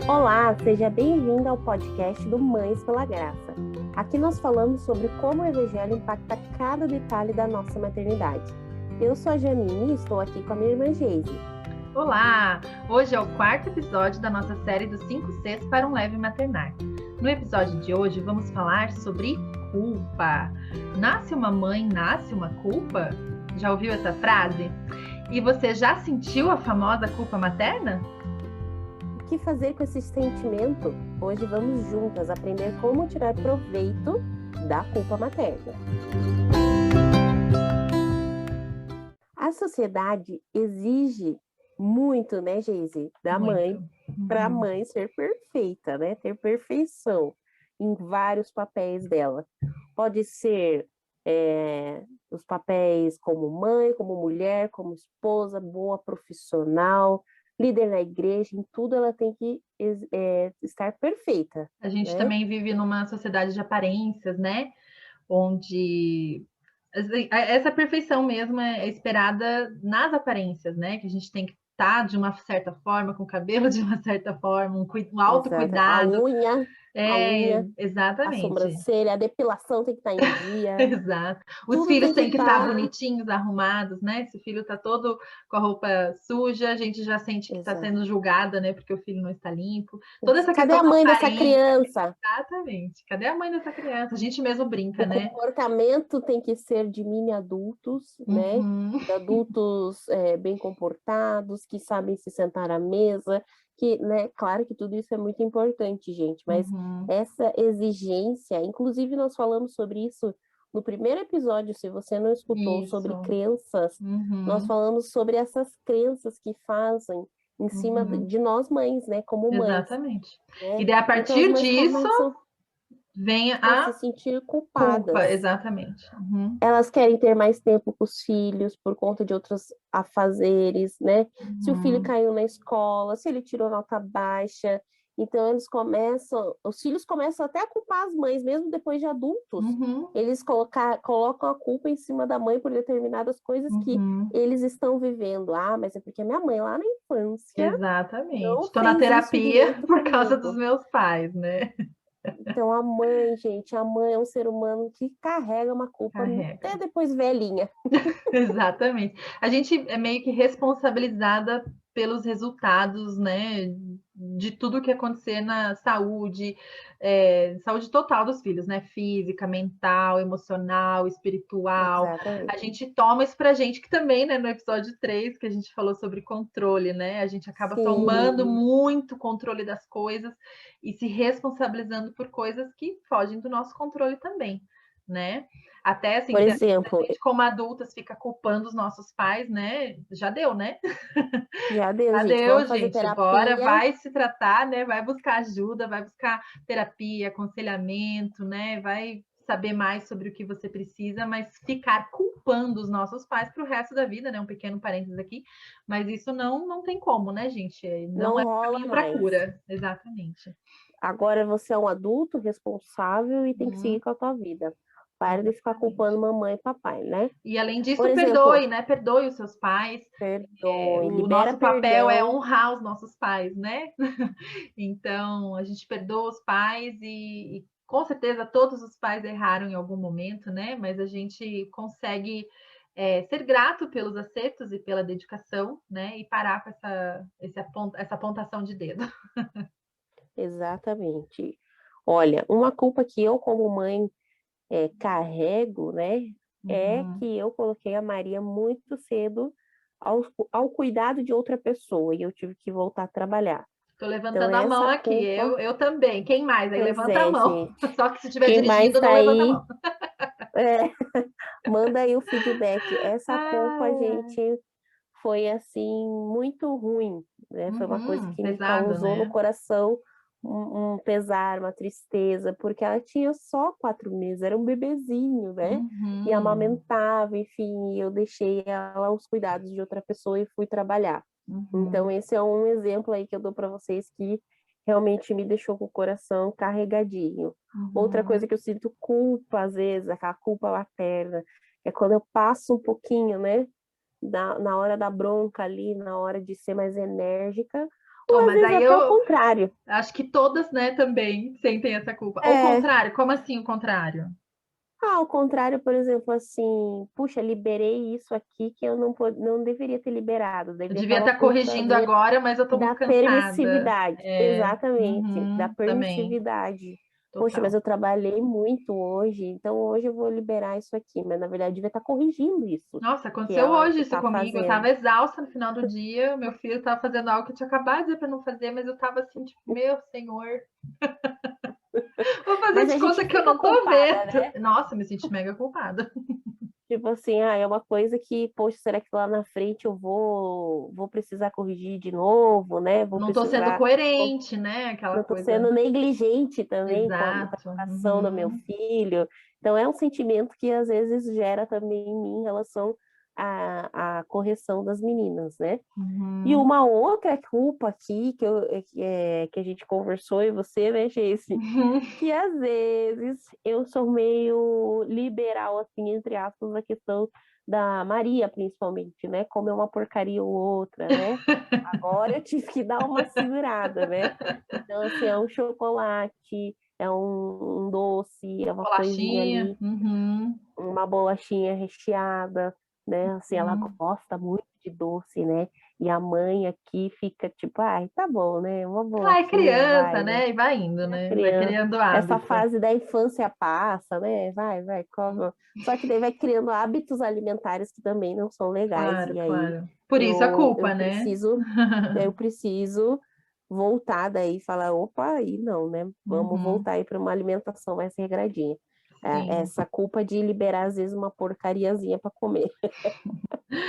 Olá, seja bem-vindo ao podcast do Mães pela Graça. Aqui nós falamos sobre como o Evangelho impacta cada detalhe da nossa maternidade. Eu sou a Janine e estou aqui com a minha irmã Geise. Olá! Hoje é o quarto episódio da nossa série dos 5 Cs para um leve maternar. No episódio de hoje vamos falar sobre culpa. Nasce uma mãe, nasce uma culpa? Já ouviu essa frase? E você já sentiu a famosa culpa materna? O que fazer com esse sentimento? Hoje vamos juntas aprender como tirar proveito da culpa materna. A sociedade exige muito, né, Geise, da mãe, para a mãe ser perfeita, né, ter perfeição em vários papéis dela. Pode ser os papéis como mãe, como mulher, como esposa, boa profissional, líder na igreja, em tudo ela tem que estar perfeita. A gente né? também vive numa sociedade de aparências, né? Onde essa perfeição mesmo é esperada nas aparências, né? Que a gente tem que estar de uma certa forma, com o cabelo de uma certa forma, um Exato. A autocuidado. unha, a Exatamente. sobrancelha, a depilação tem que estar em dia. Exato. Os Tudo filhos tem que têm que estar estar. bonitinhos, arrumados, né? Se o filho está todo com a roupa suja, a gente já sente que está Exato. sendo julgada, né? Porque o filho não está limpo. Toda essa Cadê questão a da mãe dessa aparência. criança? Exatamente. Cadê a mãe dessa criança? A gente mesmo brinca, O né? comportamento tem que ser de mini adultos, né? Uhum. De adultos bem comportados, que sabem se sentar à mesa, que, né? Claro que tudo isso é muito importante, gente, mas essa exigência, inclusive nós falamos sobre isso no primeiro episódio, se você não escutou, sobre Isso. crenças, nós falamos sobre essas crenças que fazem em cima de nós mães, né? Como mães. Exatamente. Né? E daí, a Então as partir mães disso, começam vem a se a sentir culpa, culpadas. exatamente. Elas querem ter mais tempo com os filhos por conta de outros afazeres, né? Se o filho caiu na escola, se ele tirou nota baixa. Então os filhos começam até a culpar as mães, mesmo depois de adultos. Eles colocam a culpa em cima da mãe por determinadas coisas que eles estão vivendo. Ah, mas é porque a minha mãe lá na infância Exatamente. não Estou na fez isso terapia direito por causa dos comigo. meus pais, né? Então, a mãe, gente, a mãe é um ser humano que carrega uma culpa Carrega. até depois velhinha. Exatamente. A gente é meio que responsabilizada pelos resultados, né, de tudo que acontecer na saúde, saúde total dos filhos, né, física, mental, emocional, espiritual. A Exatamente. gente toma isso pra gente, que também, né, no episódio 3 que a gente falou sobre controle, né, a gente acaba tomando Sim. muito controle das coisas e se responsabilizando por coisas que fogem do nosso controle também, né? Até assim, Por a exemplo, gente como adultas fica culpando os nossos pais, né? Já deu, né? já deu, Já gente, deu, vamos fazer gente. Bora, terapia. vai se tratar, né? Vai buscar ajuda, vai buscar terapia, aconselhamento, né? Vai saber mais sobre o que você precisa, mas ficar culpando os nossos pais para o resto da vida, né? Um pequeno parênteses aqui, mas isso não tem como, né, gente? Não Não é rola caminho para mais. cura, exatamente. Agora você é um adulto responsável e tem que seguir com a tua vida. Para de ficar culpando Exatamente. mamãe e papai, né? E além Por disso, exemplo, perdoe, né? Perdoe os seus pais. perdoe, O libera nosso papel é perdão. honrar os nossos pais, né? Então, a gente perdoa os pais e com certeza todos os pais erraram em algum momento, né? Mas a gente consegue ser grato pelos acertos e pela dedicação, né? E parar com essa apontação de dedo. Exatamente. Olha, uma culpa que eu, como mãe, carrego, né, é que eu coloquei a Maria muito cedo ao cuidado de outra pessoa e eu tive que voltar a trabalhar. Estou Então, levantando a mão essa aqui, culpa, eu também. Quem mais? Aí pois levanta a é, mão. gente. Só que se estiver Quem mais dirigindo, está não levanta a aí, mão. é, manda aí o feedback. Essa culpa, Ai, ai. gente, foi assim muito ruim, né? Foi uma coisa que me Pesado, causou no né? coração um pesar, uma tristeza, porque ela tinha só 4 meses, era um bebezinho, né? E Uhum, amamentava, enfim, e eu deixei ela aos cuidados de outra pessoa e fui trabalhar. Então, uhum, esse é um exemplo aí que eu dou para vocês que realmente me deixou com o coração carregadinho. Outra uhum. coisa que eu sinto culpa, às vezes, aquela culpa materna, é quando eu passo um pouquinho, né? Na hora da bronca ali, na hora de ser mais enérgica, Ou às mas vezes aí até o eu contrário. acho que todas, né, também sentem essa culpa. Ou o É, contrário, como assim o contrário? ao contrário, por exemplo, assim, puxa, liberei isso aqui que eu não deveria ter liberado, Eu deveria devia estar estar corrigindo fazendo agora, mas eu tô muito da cansada. permissividade, É, exatamente, da também, permissividade. Poxa, mas total. eu trabalhei muito hoje, então hoje eu vou liberar isso aqui, mas na verdade eu devia estar corrigindo isso Nossa, que aconteceu ela hoje isso está comigo. Eu fazendo. tava exausta no final do dia. Meu filho tava fazendo algo que eu tinha acabado de dizer pra não fazer, mas eu tava assim, tipo, meu senhor, vou fazer Mas de a gente conta que eu fica não tô culpada, vendo. né? Nossa, me senti mega culpada. Tipo assim, é uma coisa que, poxa, será que lá na frente eu vou precisar corrigir de novo, né? Vou Não tô sendo precisar, coerente, né? Aquela não estou coisa. sendo negligente também com a Exato. educação do meu Uhum. filho. Então, é um sentimento que às vezes gera também em mim em relação à correção das meninas, né? E Uhum. uma outra culpa aqui que a gente conversou e você, né, Geice? Uhum. Que às vezes eu sou meio liberal, assim, entre aspas, na questão da Maria, principalmente, né? Comer uma porcaria ou outra, né? Agora eu tive que dar uma segurada, né? Então, assim, é um chocolate, é um doce, é uma coisinha Bolachinha. ali, Uhum. uma bolachinha recheada, né? Assim, ela Uhum. gosta muito de doce, né? E a mãe aqui fica tipo, ai, tá bom, né? Uma Ah, é bolachinha, criança, vai, né? né? E vai indo, É né? Vai criança. criando Essa hábito. fase da infância passa, né? Vai, come. Só que daí vai criando hábitos alimentares que também não são legais. Claro, E aí claro. Por isso a eu, culpa, eu né? preciso, eu preciso voltar daí e falar, opa, aí não, né? Vamos Uhum. voltar aí para uma alimentação mais regradinha. Sim. Essa culpa de liberar, às vezes, uma porcariazinha para comer.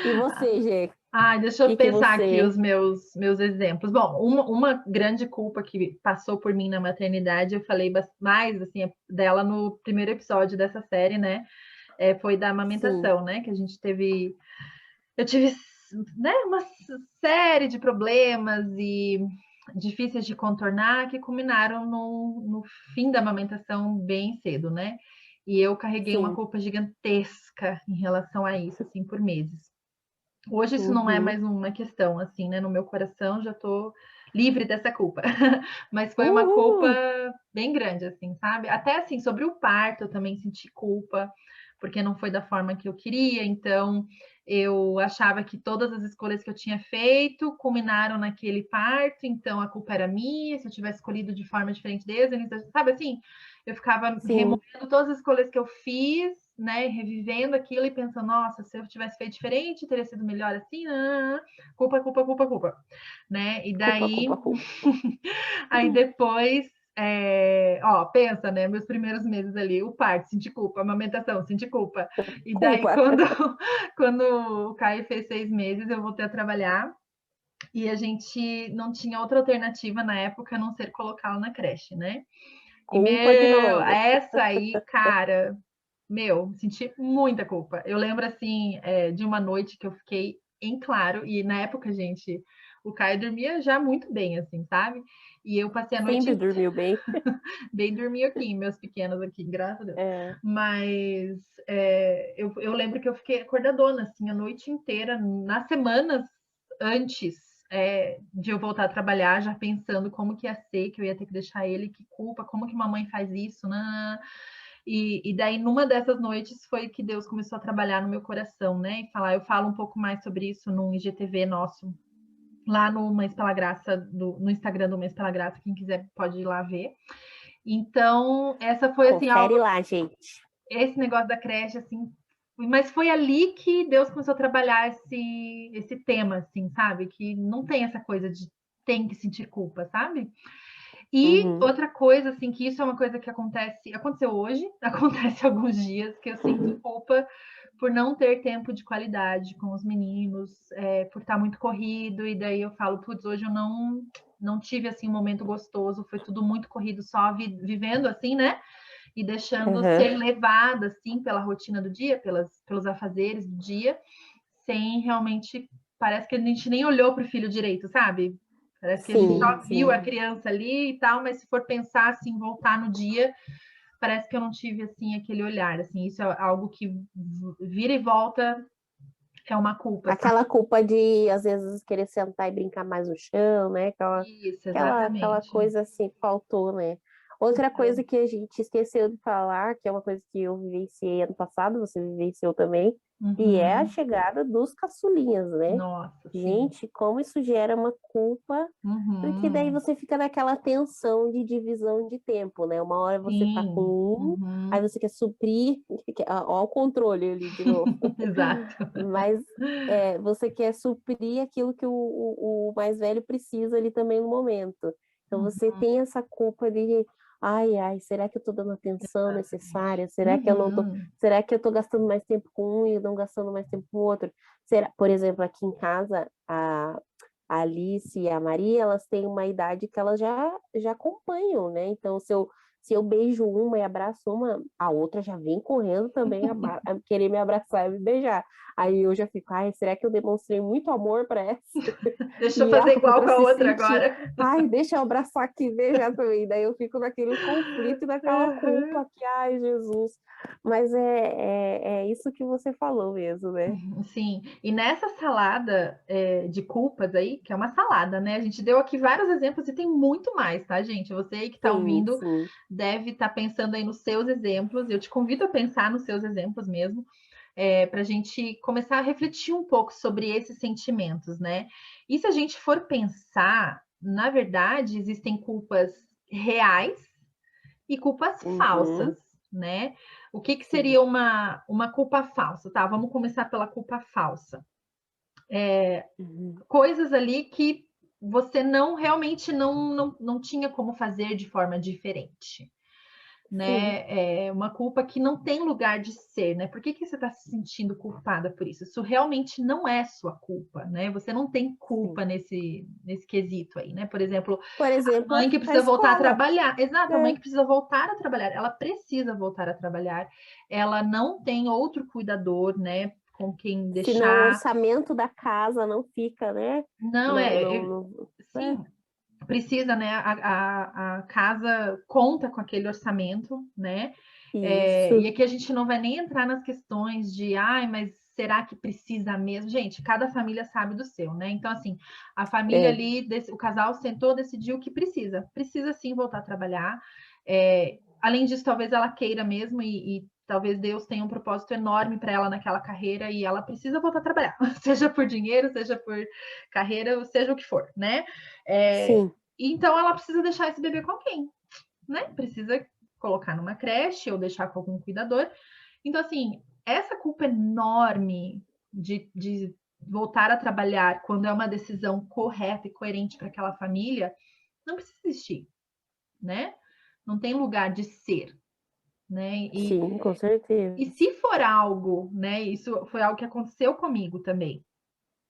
E você, Gê? O Ai, deixa eu que que pensar aqui você. os meus exemplos. Bom, uma grande culpa que passou por mim na maternidade, eu falei mais assim dela no primeiro episódio dessa série, né? Foi da Sim. amamentação, né? Que a gente teve, eu tive, né, uma série de problemas e difíceis de contornar que culminaram no fim da amamentação bem cedo, né? E eu carreguei uma Sim. culpa gigantesca em relação a isso, assim, por meses. Hoje isso não é Uhum. mais uma questão, assim, né? No meu coração já tô livre dessa culpa. Mas foi uma culpa Uhul! bem grande, assim, sabe? Até assim, sobre o parto eu também senti culpa, porque não foi da forma que eu queria, então eu achava que todas as escolhas que eu tinha feito culminaram naquele parto, então a culpa era minha, se eu tivesse escolhido de forma diferente desde o início, sabe assim? Eu ficava Sim. remoendo todas as escolhas que eu fiz, né, revivendo aquilo e pensando, nossa, se eu tivesse feito diferente, teria sido melhor assim, culpa, culpa, culpa, culpa, né? E Culpa, daí, culpa, culpa. aí depois, ó, pensa, né? Meus primeiros meses ali, o parto, senti culpa, a amamentação, senti culpa. E daí, Culpa. quando o Caio fez 6 meses, eu voltei a trabalhar e a gente não tinha outra alternativa na época a não ser colocá-lo na creche, né? E, Culpa de meu, novo. essa aí, cara, meu, senti muita culpa. Eu lembro, assim, de uma noite que eu fiquei em claro, e na época, gente, o Caio dormia já muito bem, assim, sabe? E eu passei a Sempre noite dormiu bem. bem dorminhoquinho, meus pequenos aqui, graças a Deus. É, Mas eu lembro que eu fiquei acordadona, assim, a noite inteira, nas semanas antes de eu voltar a trabalhar, já pensando como que ia ser, que eu ia ter que deixar ele, que culpa, como que mamãe faz isso, né? E daí, numa dessas noites, foi que Deus começou a trabalhar no meu coração, né? E falar, eu falo um pouco mais sobre isso num IGTV nosso, lá no Mães Pela Graça, no Instagram do Mães Pela Graça, quem quiser pode ir lá ver. Então, essa foi assim confere algo, lá, gente. esse negócio da creche assim, mas foi ali que Deus começou a trabalhar esse tema assim, sabe? Que não tem essa coisa de tem que sentir culpa, sabe? E Uhum. outra coisa assim, que isso é uma coisa que aconteceu hoje, acontece alguns dias que eu sinto culpa por não ter tempo de qualidade com os meninos, por estar muito corrido, e daí eu falo, putz, hoje eu não tive assim um momento gostoso, foi tudo muito corrido, só vivendo assim, né? E deixando Uhum. ser levada assim pela rotina do dia, pelos afazeres do dia, sem realmente parece que a gente nem olhou para o filho direito, sabe? Parece que a gente Sim, só viu sim. a criança ali e tal, mas se for pensar assim, voltar no dia, parece que eu não tive assim aquele olhar, assim, isso é algo que vira e volta É uma culpa, sabe? Aquela culpa de, às vezes, querer sentar e brincar mais no chão, né? Isso, Aquela exatamente. coisa assim, que faltou, né? Outra Então, coisa que a gente esqueceu de falar, que é uma coisa que eu vivenciei ano passado, você vivenciou também, e é a uhum. chegada dos caçulinhas, né? Nossa, sim. Gente, como isso gera uma culpa, porque daí Uhum. você fica naquela tensão de divisão de tempo, né? Uma hora você tá com Sim. um, aí Uhum. você quer suprir, ó, o controle ali de novo. Exato. Mas você quer suprir aquilo que o mais velho precisa ali também no momento. Então você Uhum. tem essa culpa de, ai, ai, será que eu estou dando atenção Exatamente. necessária? Será que eu não tô, Uhum. será que eu estou gastando mais tempo com um e não gastando mais tempo com o outro? Será, por exemplo, aqui em casa, a Alice e a Maria, elas têm uma idade que elas já acompanham, né? Então, se eu beijo uma e abraço uma, a outra já vem correndo também a querer me abraçar e me beijar. Aí eu já fico, ai, será que eu demonstrei muito amor para essa? Deixa eu E a fazer igual outra com a se outra sentiu, agora. ai, deixa eu abraçar aqui e beijar também. Daí eu fico naquele conflito e naquela Uhum. culpa que, ai, Jesus. Mas é isso que você falou mesmo, né? Sim, e nessa salada de culpas aí, que é uma salada, né? A gente deu aqui vários exemplos e tem muito mais, tá, gente? Você aí que tá Sim, ouvindo sim. deve estar pensando aí nos seus exemplos. Eu te convido a pensar nos seus exemplos mesmo, para a gente começar a refletir um pouco sobre esses sentimentos, né? E se a gente for pensar, na verdade, existem culpas reais e culpas falsas, Uhum, né? O que, que sim. seria uma culpa falsa? Tá, vamos começar pela culpa falsa. Uhum, Coisas ali que você não realmente não tinha como fazer de forma diferente, sim. né? É uma culpa que não tem lugar de ser, né? Por que, que você está se sentindo culpada por isso? Isso realmente não é sua culpa, né? Você não tem Sim. culpa nesse quesito aí, né? Por exemplo, Por exemplo, mãe que a precisa voltar a escola. trabalhar. Exato, a mãe É, que precisa voltar a trabalhar. Ela precisa voltar a trabalhar. Ela não tem outro cuidador, né? Com quem senão o deixar. orçamento da casa não fica, né? Não, Não, não, sim, precisa, né? A casa conta com aquele orçamento, né? E isso. aqui a gente não vai nem entrar nas questões de, ai, mas será que precisa mesmo? Gente, cada família sabe do seu, né? Então, assim, a família É. ali, o casal sentou, decidiu que precisa sim voltar a trabalhar. Além disso, talvez ela queira mesmo e talvez Deus tenha um propósito enorme para ela naquela carreira e ela precisa voltar a trabalhar, seja por dinheiro, seja por carreira, seja o que for, né? É, Sim, então ela precisa deixar esse bebê com alguém, né? Precisa colocar numa creche ou deixar com algum cuidador. Então, assim, essa culpa enorme de voltar a trabalhar quando é uma decisão correta e coerente para aquela família, não precisa existir, né? Não tem lugar de ser, né? sim, com E certeza. se for algo, né? Isso foi algo que aconteceu comigo também.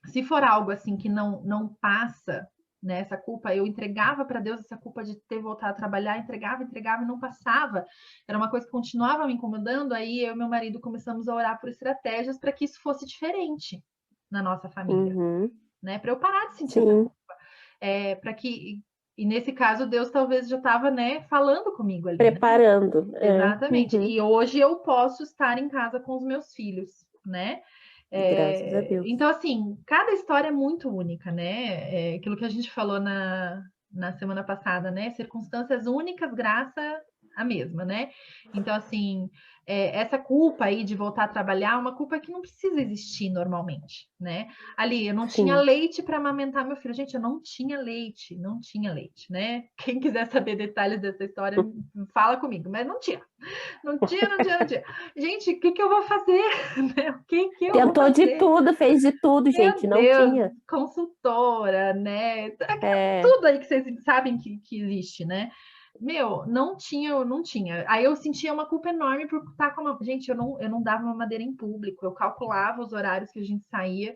Se for algo assim que não passa, né, essa culpa, eu entregava para Deus essa culpa de ter voltado a trabalhar, entregava e não passava. Era uma coisa que continuava me incomodando. Aí eu e meu marido começamos a orar por estratégias para que isso fosse diferente na nossa família, Uhum, né? Para eu parar de sentir essa sim, culpa, para que e nesse caso Deus talvez já estava, né, falando comigo ali, né? preparando. Exatamente. Uhum, E hoje eu posso estar em casa com os meus filhos, né? graças a Deus. Então, assim, cada história é muito única, né? Aquilo que a gente falou na semana passada, né? Circunstâncias únicas, graça a mesma, né? Então, assim, essa culpa aí de voltar a trabalhar é uma culpa que não precisa existir normalmente, né? Ali, eu não tinha Sim. leite para amamentar meu filho. Gente, eu não tinha leite, né? Quem quiser saber detalhes dessa história, fala comigo, mas não tinha. Não tinha. Gente, o que que eu vou fazer? O que que eu vou Tentou de fazer? tudo, fez de tudo, gente, Meu não Deus, tinha. consultora, né? É, Tudo aí que vocês sabem que existe, né? Meu, não tinha. Aí eu sentia uma culpa enorme por estar com uma. Gente, eu não dava mamadeira em público, eu calculava os horários que a gente saía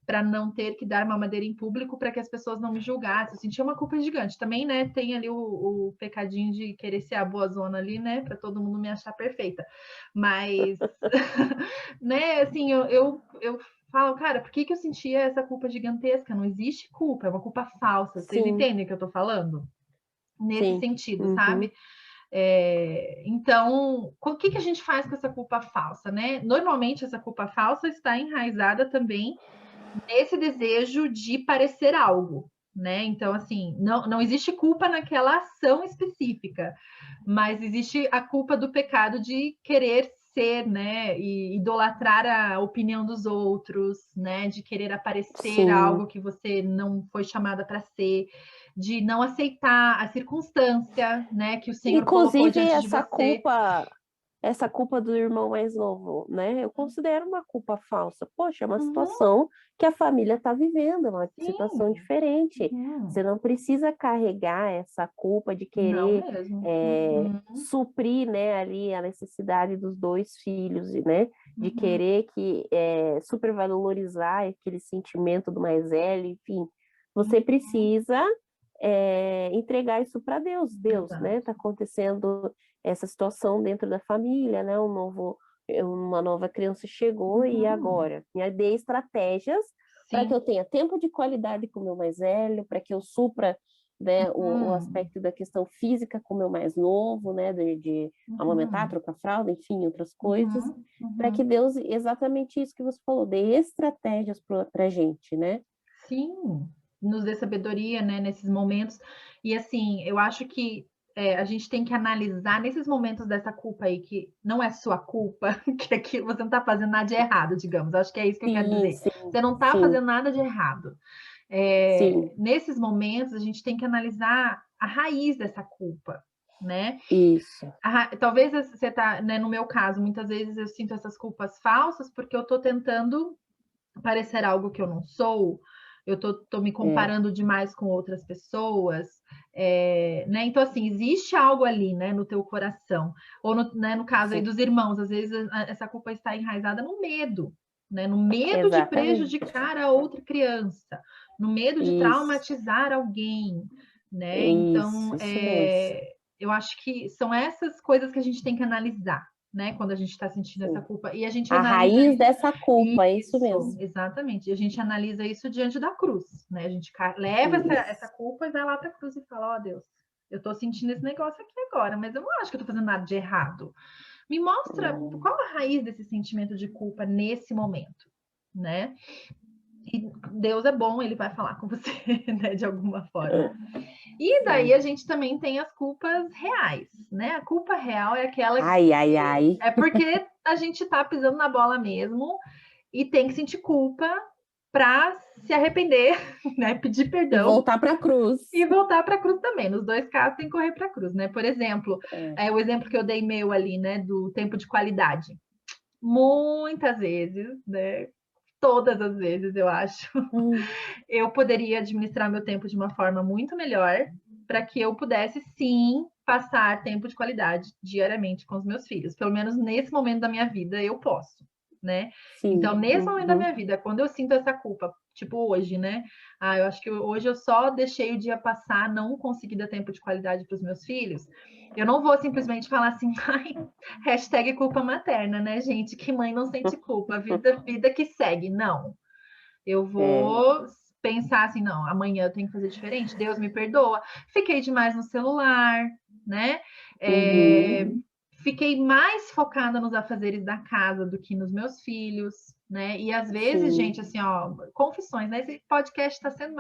para não ter que dar mamadeira em público para que as pessoas não me julgassem. Eu sentia uma culpa gigante. Também, né, tem ali o pecadinho de querer ser a boa zona ali, né, para todo mundo me achar perfeita. Mas, né, assim, eu falo, cara, por que que eu sentia essa culpa gigantesca? Não existe culpa, é uma culpa falsa. Vocês sim, entendem o que eu tô falando? Nesse sim. sentido, Uhum, sabe? Então, o que a gente faz com essa culpa falsa, né? Normalmente, essa culpa falsa está enraizada também nesse desejo de parecer algo, né? Então, assim, não existe culpa naquela ação específica, mas existe a culpa do pecado de querer ser, né? E idolatrar a opinião dos outros, né? De querer aparecer Sim. algo que você não foi chamada para ser, de não aceitar a circunstância, né? Que o Senhor colocou Inclusive, diante de você. essa culpa do irmão mais novo, né? Eu considero uma culpa falsa. Poxa, é uma Uhum, situação que a família está vivendo, é uma situação sim. diferente. Uhum. Você não precisa carregar essa culpa de Não querer mesmo. Uhum, suprir, né, ali a necessidade dos dois filhos, né? De uhum, querer que supervalorizar aquele sentimento do mais velho, enfim. Você uhum. precisa entregar isso para Deus. Deus, né? Exato. Está acontecendo essa situação dentro da família, né? Uma nova criança chegou e Uhum. agora? Me dê estratégias para que Sim. eu tenha tempo de qualidade com o meu mais velho, para que eu supra, né, o Uhum. aspecto da questão física com o meu mais novo, né, de amamentar, Uhum. trocar fralda, enfim, outras coisas, Uhum. para que Uhum. Deus, exatamente isso que você falou, dê estratégias para a gente, né? Sim, nos dê sabedoria, né, nesses momentos. E assim, eu acho que a gente tem que analisar nesses momentos dessa culpa aí, que não é sua culpa, que aqui você não está fazendo nada de errado, digamos. Acho que é isso que eu quero Sim, dizer. sim, Você não está sim, fazendo nada de errado. sim, Nesses momentos, a gente tem que analisar a raiz dessa culpa, né? isso. Talvez você está, né, no meu caso, muitas vezes eu sinto essas culpas falsas porque eu estou tentando parecer algo que eu não sou, eu tô me É, comparando demais com outras pessoas, né? Então, assim, existe algo ali, né, no teu coração, ou né, no caso aí sim, dos irmãos, às vezes essa culpa está enraizada no medo, né? No medo de exatamente. prejudicar a outra criança, no medo de Isso, traumatizar alguém, né? Então, isso mesmo. eu acho que são essas coisas que a gente tem que analisar, né? Quando a gente está sentindo essa Sim. culpa. E a gente A analisa raiz dessa culpa, é isso isso, mesmo. exatamente. E a gente analisa isso diante da cruz, né? A gente leva essa Isso. culpa e vai lá para a cruz e fala: Ó, Deus, eu estou sentindo esse negócio aqui agora, mas eu não acho que eu estou fazendo nada de errado. Me mostra qual a raiz desse sentimento de culpa nesse momento, né? E Deus é bom, ele vai falar com você, né, de alguma forma. E daí Sim. a gente também tem as culpas reais, né? A culpa real é aquela Ai, ai, ai. é porque a gente tá pisando na bola mesmo e tem que sentir culpa para se arrepender, né? Pedir E perdão voltar para a cruz. e voltar para a cruz também. Nos dois casos tem que correr para a cruz, né? Por exemplo, É. o exemplo que eu dei meu ali, né, do tempo de qualidade. Muitas vezes, né? Todas as vezes, eu acho, Hum, eu poderia administrar meu tempo de uma forma muito melhor para que eu pudesse sim passar tempo de qualidade diariamente com os meus filhos. Pelo menos nesse momento da minha vida eu posso, né? Então, sim. nesse momento da Uhum. minha vida, quando eu sinto essa culpa, tipo hoje, né? Eu acho que hoje eu só deixei o dia passar, não consegui dar tempo de qualidade para os meus filhos. Eu não vou simplesmente falar assim, ai, hashtag culpa materna, né, gente? Que mãe não sente culpa, vida que segue. Não, eu É. vou pensar assim, não, amanhã eu tenho que fazer diferente, Deus me perdoa. Fiquei demais no celular, né? É, Uhum. fiquei mais focada nos afazeres da casa do que nos meus filhos, né? E às vezes, Sim. gente, assim, ó, confissões, né? Esse podcast está sendo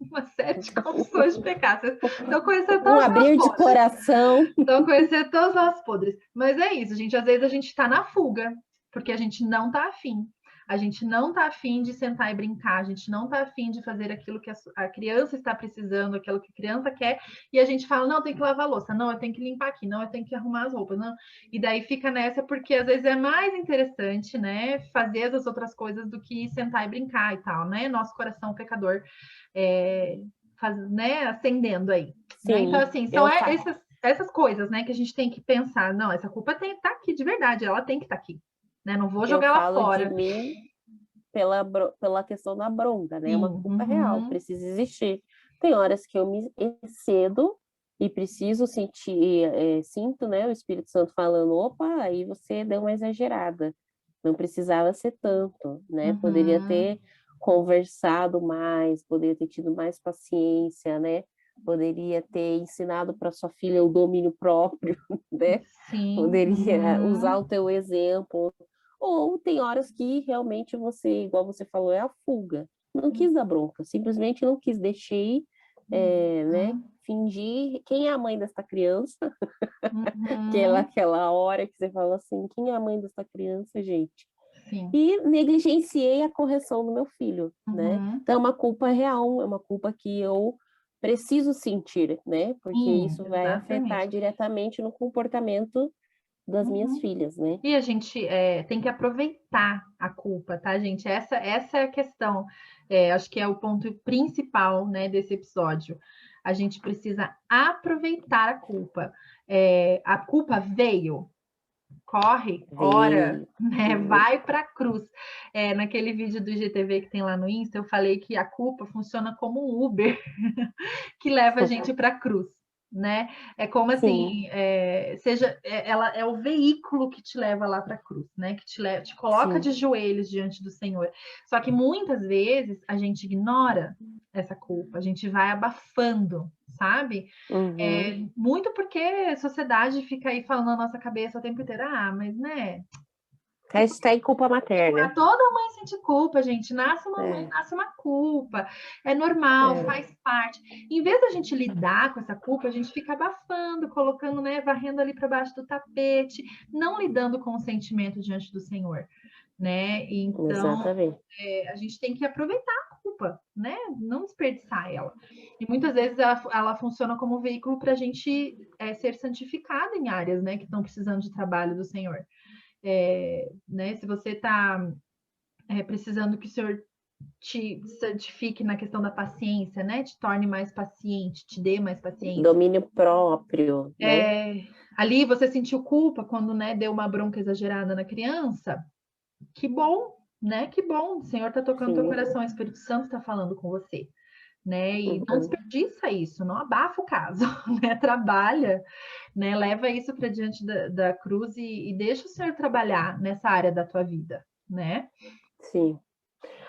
uma série de confissões de pecados. Estão conhecendo Um todos os meus abrir de podres. coração. Estão conhecendo todos os nossos podres. Mas é isso, gente. Às vezes a gente está na fuga, porque a gente não está afim. A gente não está afim de sentar e brincar, a gente não está afim de fazer aquilo que a criança está precisando, aquilo que a criança quer, e a gente fala, não, eu tenho que lavar a louça, não, eu tenho que limpar aqui, não, eu tenho que arrumar as roupas, não. E daí fica nessa, porque às vezes é mais interessante, né, fazer as outras coisas do que sentar e brincar e tal, né? Nosso coração pecador né, acendendo aí. Né? Então, Sim. assim, são essas coisas, né, que a gente tem que pensar, não, essa culpa tem que estar aqui de verdade, ela tem que estar aqui, né? Não vou Eu jogar ela falo de fora. mim pela questão da bronca, né? É uma Sim, culpa real, uhum, precisa existir. Tem horas que eu me excedo e preciso sentir, sinto, né, o Espírito Santo falando, opa, aí você deu uma exagerada. Não precisava ser tanto, né? Poderia uhum, ter conversado mais, poderia ter tido mais paciência, né? poderia ter ensinado para sua filha o domínio próprio, né? Sim. Poderia usar o teu exemplo. Ou tem horas que realmente você, igual você falou, é a fuga. Não quis dar bronca, simplesmente não quis, deixei, né? Fingir. Quem é a mãe desta criança? Aquela hora que você fala assim, quem é a mãe dessa criança, gente? Sim. E negligenciei a correção do meu filho, né? Então é uma culpa real, é uma culpa que eu preciso sentir, né? Porque isso vai afetar diretamente no comportamento das minhas filhas, né? E a gente tem que aproveitar a culpa, tá, gente? Essa é a questão. Acho que é o ponto principal, né, desse episódio. A gente precisa aproveitar a culpa. A culpa veio, corre, ora, né? Vai para a cruz. Naquele vídeo do IGTV que tem lá no Insta, eu falei que a culpa funciona como um Uber que leva a gente para a cruz, né? É como assim, ela é o veículo que te leva lá para a cruz, né? Que te coloca de joelhos diante do Senhor. Só que muitas vezes a gente ignora essa culpa, a gente vai abafando, sabe? Muito porque a sociedade fica aí falando na nossa cabeça o tempo inteiro, mas né? Hashtag culpa materna. Toda mãe sente culpa, gente. Nasce uma mãe, nasce uma culpa. É normal, faz parte. Em vez da gente lidar com essa culpa, a gente fica abafando, colocando, né, varrendo ali para baixo do tapete, não lidando com o sentimento diante do Senhor, né? Então, a gente tem que aproveitar a culpa, né? Não desperdiçar ela. E muitas vezes ela funciona como veículo para a gente ser santificado em áreas, né, que estão precisando de trabalho do Senhor. Né? Se você está precisando que o Senhor te santifique na questão da paciência, né? Te torne mais paciente, te dê mais paciência. Domínio próprio, né? Ali você sentiu culpa quando, né, deu uma bronca exagerada na criança. Que bom, né? Que bom. O Senhor está tocando teu coração, o Espírito Santo está falando com você. Né? E não desperdiça isso, não abafa o caso, né? Trabalha, né? Leva isso para diante da cruz e deixa o Senhor trabalhar nessa área da tua vida, né? Sim.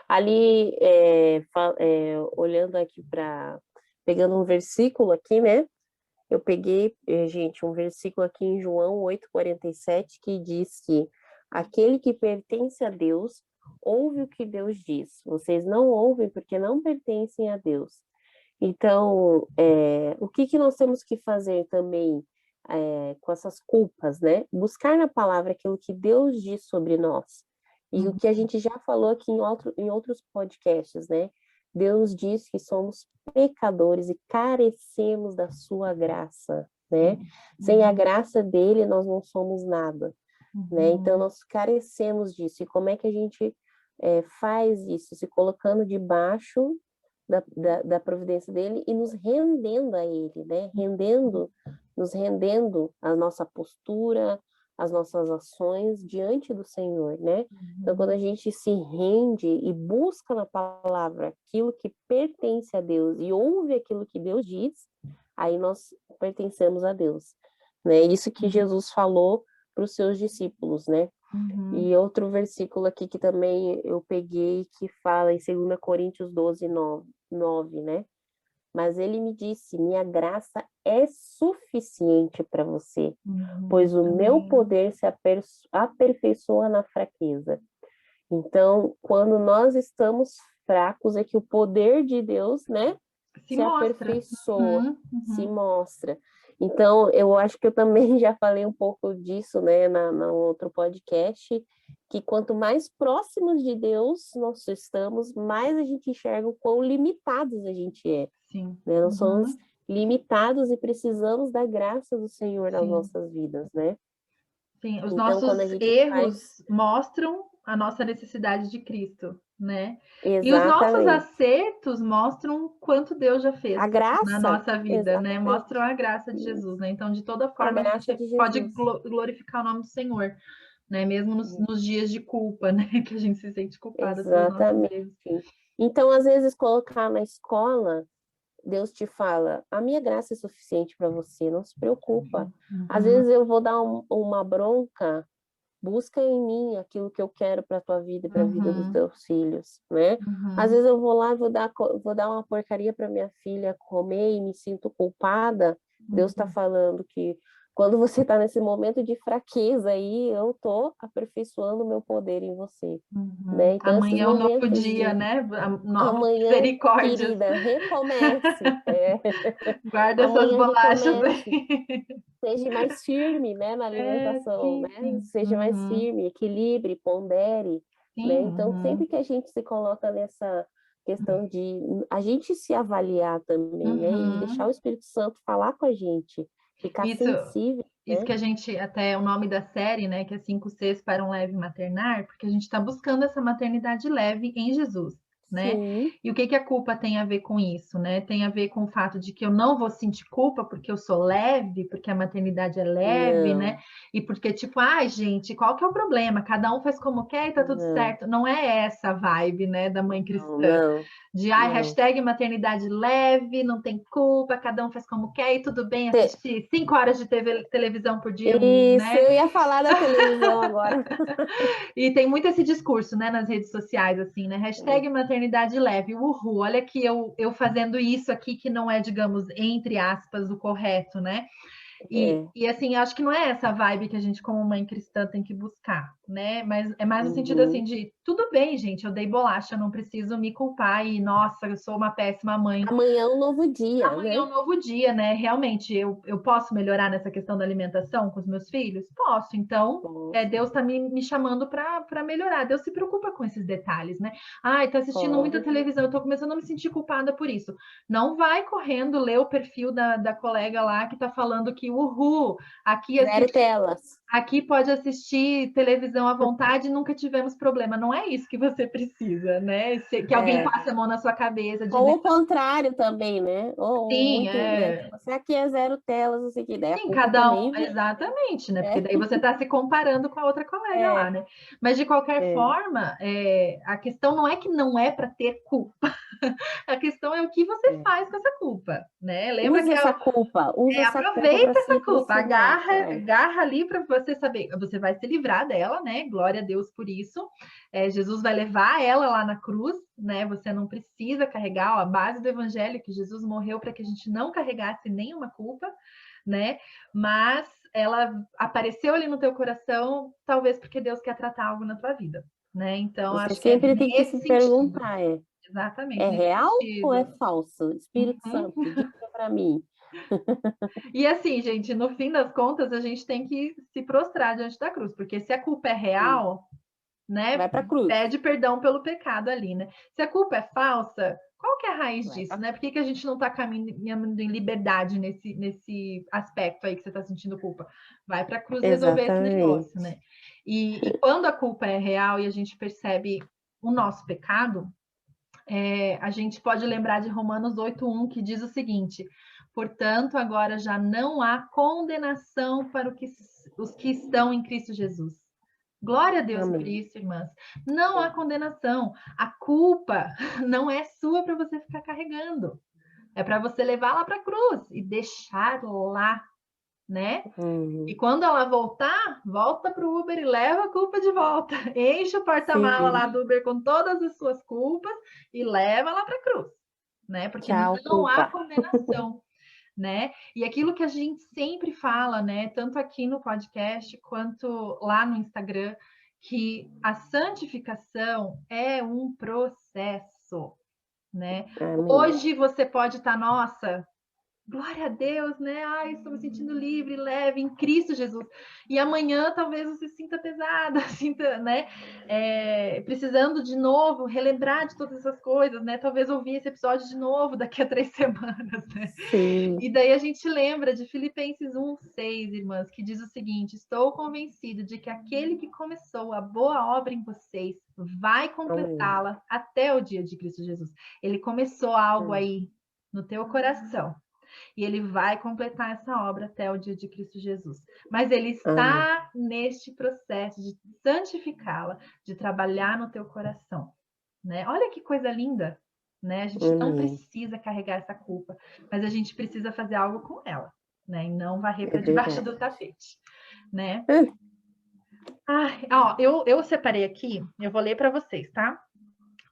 Ali, olhando aqui pegando um versículo aqui, né? Eu peguei, gente, um versículo aqui em João 8,47, que diz que aquele que pertence a Deus ouve o que Deus diz. Vocês não ouvem porque não pertencem a Deus. Então, o que nós temos que fazer também com essas culpas, né? Buscar na palavra aquilo que Deus diz sobre nós. E o que a gente já falou aqui em outros podcasts, né? Deus diz que somos pecadores e carecemos da sua graça, né? Sem a graça dele, nós não somos nada, né? Então, nós carecemos disso. E como é que a gente faz isso? Se colocando debaixo da providência dele e nos rendendo a ele, né? Nos rendendo a nossa postura, as nossas ações diante do Senhor, né? Então, quando a gente se rende e busca na palavra aquilo que pertence a Deus e ouve aquilo que Deus diz, aí nós pertencemos a Deus, né? Isso que Jesus falou para os seus discípulos, né? E outro versículo aqui que também eu peguei, que fala em 2 Coríntios 12, 9, né? Mas ele me disse, minha graça é suficiente para você, pois o meu poder se aperfeiçoa na fraqueza. Então, quando nós estamos fracos, é que o poder de Deus, né, se aperfeiçoa, se mostra. Então, eu acho que eu também já falei um pouco disso, né, no outro podcast, que quanto mais próximos de Deus nós estamos, mais a gente enxerga o quão limitados a gente é. Sim. Né? Nós somos limitados e precisamos da graça do Senhor nas nossas vidas, né? Sim, os então, nossos erros mostram a nossa necessidade de Cristo, né? Exatamente. E os nossos acertos mostram quanto Deus já fez na nossa vida, exatamente. né? Mostram a graça de Jesus, né? Então, de toda forma, a gente pode glorificar o nome do Senhor, né? Mesmo nos dias de culpa, né? Que a gente se sente culpada pelos nossos erros. Então, às vezes, colocar na escola, Deus te fala, a minha graça é suficiente para você, não se preocupa. Às vezes eu vou dar uma bronca, busca em mim aquilo que eu quero para a tua vida e para a vida dos Uhum, teus filhos, né? Às uhum, vezes eu vou lá e vou dar uma porcaria para minha filha comer e me sinto culpada. Deus está uhum, falando que quando você está nesse momento de fraqueza aí, eu estou aperfeiçoando o meu poder em você, uhum. né? Então, esses Amanhã é um novo momentos dia, de né? Novas amanhã, misericórdias. querida, recomece, Guarda essas amanhã bolachas recomece. aí. Seja mais firme, né, na É, alimentação, sim, né? sim. Seja mais Uhum, firme, equilibre, pondere, né? sim, Então, sempre uhum, que a gente se coloca nessa questão de a gente se avaliar também, né? E deixar uhum. o Espírito Santo falar com a gente, ficar Isso, sensível, isso né? que a gente, até o nome da série, né, que é 5 Cs para um leve maternar, porque a gente está buscando essa maternidade leve em Jesus, né? Sim, E o que que a culpa tem a ver com isso, né? Tem a ver com o fato de que eu não vou sentir culpa porque eu sou leve, porque a maternidade é leve, né? não, E porque, tipo, ai, gente, qual que é o problema? Cada um faz como quer e tá tudo não, certo. Não é essa a vibe, né, da mãe não, cristã. não, De não. hashtag maternidade leve, não tem culpa, cada um faz como quer e tudo bem Te- assistir 5 horas de televisão por dia, Isso, né? eu ia falar da televisão agora. E tem muito esse discurso, né, nas redes sociais, assim, né? Hashtag maternidade leve, uhul, olha que eu fazendo isso aqui que não é, digamos, entre aspas, o correto, né? É, E assim, acho que não é essa vibe que a gente, como mãe cristã, tem que buscar, né? Mas é mais no sentido assim uhum. de tudo bem, gente, eu dei bolacha, não preciso me culpar e, nossa, eu sou uma péssima mãe. Amanhã é um novo dia, Amanhã é né? um novo dia, né? Realmente, eu posso melhorar nessa questão da alimentação com os meus filhos? Posso. Então, Posso, Deus está me chamando para melhorar. Deus se preocupa com esses detalhes, né? Ai, tá assistindo muita pode. televisão, eu tô começando a me sentir culpada por isso. Não vai correndo ler o perfil da colega lá que tá falando que, uhul, aqui Zero assiste telas. aqui pode assistir televisão à vontade e nunca tivemos problema. Não é isso que você precisa, né? Que alguém É. passe a mão na sua cabeça, Ou dizendo o contrário também, né? Ou sim, muito, né? Tipo, se aqui é zero telas, não sei o que, daí a sim, culpa cada também um, vem, exatamente, né? Porque né? daí você está se comparando com a outra colega lá, É, né? Mas de qualquer é. forma, a questão não é que não é para ter culpa, a questão é o que você É. faz com essa culpa, né? Lembra que Usa essa culpa para aproveita se essa culpa, aproximar. É. agarra ali para você saber, você vai se livrar dela, né? Glória a Deus por isso. Jesus vai levar ela lá na cruz, né? Você não precisa carregar, ó, a base do evangelho que Jesus morreu para que a gente não carregasse nenhuma culpa, né? Mas ela apareceu ali no teu coração, talvez porque Deus quer tratar algo na tua vida, né? Então Você acho que é sempre tem que nesse se sentido, perguntar, exatamente é nesse real ou é sentido. falso? Espírito Uhum. Santo, diga para mim. E assim, gente, no fim das contas, a gente tem que se prostrar diante da cruz, porque se a culpa é Sim. real, né, Vai para cruz. pede perdão pelo pecado ali, né? Se a culpa é falsa, qual que é a raiz Vai disso, pra... né? Por que a gente não está caminhando em liberdade nesse aspecto aí que você está sentindo culpa? Vai para a cruz resolver esse negócio, Exatamente. né? E quando a culpa é real e a gente percebe o nosso pecado, a gente pode lembrar de Romanos 8:1, que diz o seguinte: portanto, agora já não há condenação para os que estão em Cristo Jesus. Glória a Deus por Amém. isso, irmãs. Não há condenação. A culpa não é sua para você ficar carregando. É para você levar lá para a cruz e deixar lá, né? E Uhum. quando ela voltar, volta para o Uber e leva a culpa de volta. Enche o porta-mala lá Sim. do Uber com todas as suas culpas e leva lá para a cruz, né? Porque Tchau, não há culpa. condenação, né? E aquilo que a gente sempre fala, né? Tanto aqui no podcast quanto lá no Instagram, que a santificação é um processo, né? Amém. Hoje você pode estar, nossa, glória a Deus, né? Ai, estou me sentindo livre, leve em Cristo Jesus. E amanhã talvez você se sinta pesada, sinta, né? Precisando de novo relembrar de todas essas coisas, né? Talvez ouvir esse episódio de novo daqui a 3 semanas, né? Sim. E daí a gente lembra de Filipenses 1:6, irmãs, que diz o seguinte: estou convencido de que aquele que começou a boa obra em vocês vai Amém. completá-la até o dia de Cristo Jesus. Ele começou algo É. aí no teu coração e ele vai completar essa obra até o dia de Cristo Jesus. Mas ele Amém. está neste processo de santificá-la, de trabalhar no teu coração, né? Olha que coisa linda, né? A gente não Amém. precisa carregar essa culpa, mas a gente precisa fazer algo com ela, né? E não varrer É para debaixo verdade. do tapete, né? É. Eu separei aqui, eu vou ler para vocês, tá?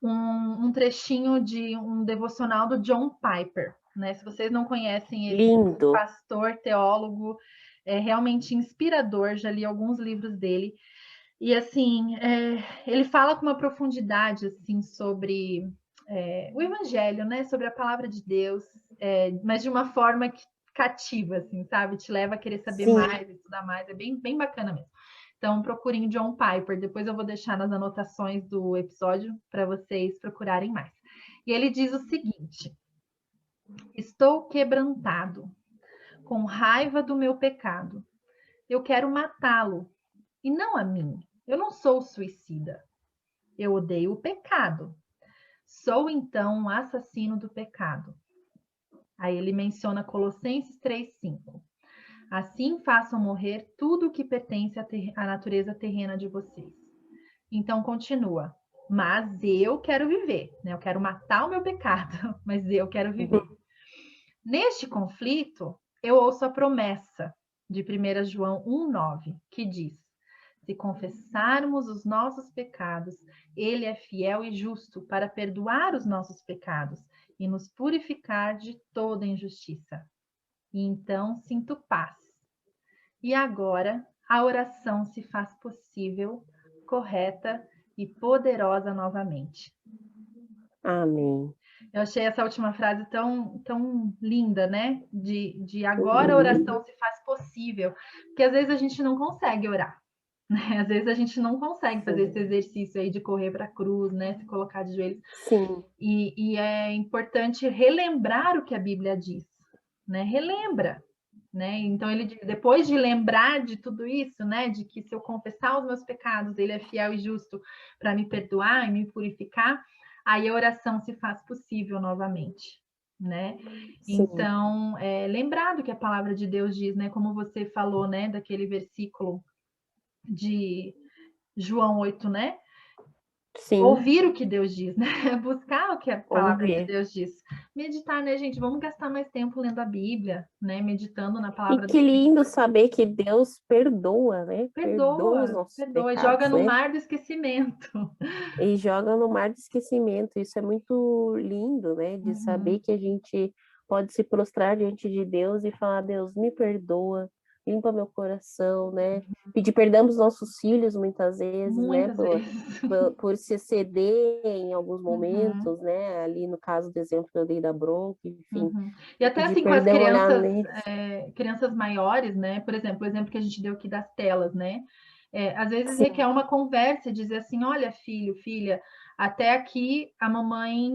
Um trechinho de um devocional do John Piper, né? Se vocês não conhecem ele, Lindo. pastor, teólogo, é realmente inspirador, já li alguns livros dele. E assim, ele fala com uma profundidade assim sobre o Evangelho, né? Sobre a palavra de Deus, mas de uma forma que cativa, assim, sabe? Te leva a querer saber Sim. mais, estudar mais, é bem, bem bacana mesmo. Então, procurem John Piper, depois eu vou deixar nas anotações do episódio para vocês procurarem mais. E ele diz o seguinte: estou quebrantado, com raiva do meu pecado. Eu quero matá-lo, e não a mim. Eu não sou suicida. Eu odeio o pecado. Sou então um assassino do pecado. Aí ele menciona Colossenses 3:5. Assim façam morrer tudo o que pertence à natureza terrena de vocês. Então continua. Mas eu quero viver, né? Eu quero matar o meu pecado, mas eu quero viver. Neste conflito, eu ouço a promessa de 1 João 1:9, que diz: se confessarmos os nossos pecados, ele é fiel e justo para perdoar os nossos pecados e nos purificar de toda injustiça. E então sinto paz. E agora a oração se faz possível, correta e poderosa novamente. Amém. Eu achei essa última frase tão linda, né? De agora a oração se faz possível. Porque às vezes a gente não consegue orar. Né? Às vezes a gente não consegue fazer esse exercício aí de correr para a cruz, né? Se colocar de joelhos. Sim. E é importante relembrar o que a Bíblia diz, né? Relembra. Né? Então ele depois de lembrar de tudo isso, né, de que se eu confessar os meus pecados, ele é fiel e justo para me perdoar e me purificar, aí a oração se faz possível novamente, né? Sim. Então, lembrar do que a palavra de Deus diz, né, como você falou, né, daquele versículo de João 8, né? Sim. Ouvir o que Deus diz, né? Buscar o que a palavra de Ouvir. Deus diz. Meditar, né, gente? Vamos gastar mais tempo lendo a Bíblia, né? Meditando na palavra E que lindo saber que Deus perdoa, né? Perdoa os nossos pecados, joga no né? mar do esquecimento. E joga no mar do esquecimento. Isso é muito lindo, né? De saber que a gente pode se prostrar diante de Deus e falar: Deus, me perdoa, limpa meu coração, né? Pedir perdão aos nossos filhos muitas vezes, Muitas né? vezes. Por se ceder em alguns momentos, né? Ali no caso do exemplo que eu dei da bronca, enfim. E até Pedir assim com as perdão, crianças maiores, né? Por exemplo, o exemplo que a gente deu aqui das telas, né? Às vezes Sim. requer uma conversa, dizer assim: olha, filho, filha, até aqui a mamãe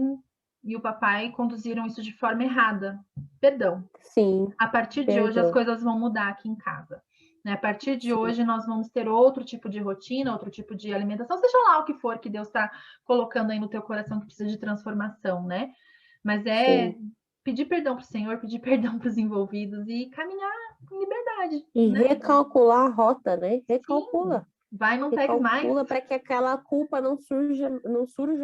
e o papai conduziram isso de forma errada. Perdão. Sim. A partir de hoje as coisas vão mudar aqui em casa. Né? A partir de hoje nós vamos ter outro tipo de rotina, outro tipo de alimentação, seja lá o que for que Deus está colocando aí no teu coração que precisa de transformação, né? Mas pedir perdão para o Senhor, pedir perdão para os envolvidos e caminhar com liberdade. E né? recalcular a rota, né? Recalcula. Sim. Vai, não pegue mais. Recalcula para que aquela culpa não surja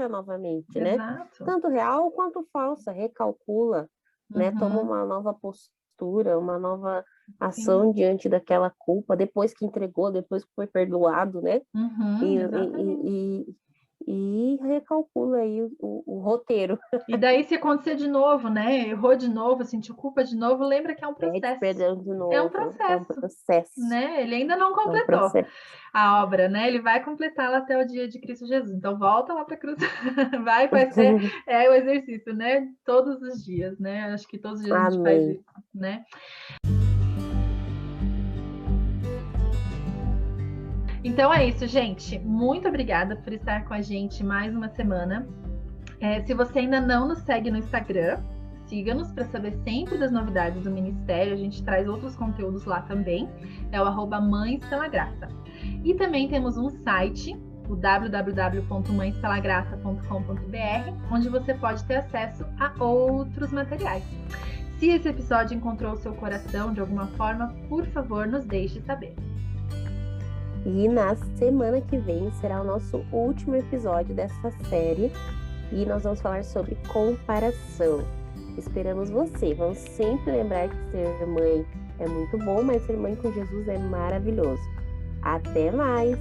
novamente, Exato. né? Tanto real quanto falsa. Recalcula, né? Toma uma nova postura, uma nova ação diante daquela culpa, depois que entregou, depois que foi perdoado, né? E recalcula aí o roteiro. E daí, se acontecer de novo, né? Errou de novo, sentiu culpa de novo, lembra que é um processo. Pede perdão de novo. É um processo. Né? Ele ainda não completou a obra, né? Ele vai completá-la até o dia de Cristo Jesus. Então, volta lá para a cruz. Vai ser o exercício, né? Todos os dias, né? Acho que todos os dias a gente faz isso, né? Então é isso, gente. Muito obrigada por estar com a gente mais uma semana. Se você ainda não nos segue no Instagram, siga-nos para saber sempre das novidades do Ministério. A gente traz outros conteúdos lá também. É o @mãespelagraça. E também temos um site, o www.mãespelagraça.com.br, onde você pode ter acesso a outros materiais. Se esse episódio encontrou o seu coração de alguma forma, por favor, nos deixe saber. E na semana que vem será o nosso último episódio dessa série e nós vamos falar sobre comparação. Esperamos você. Vamos sempre lembrar que ser mãe é muito bom, mas ser mãe com Jesus é maravilhoso. Até mais!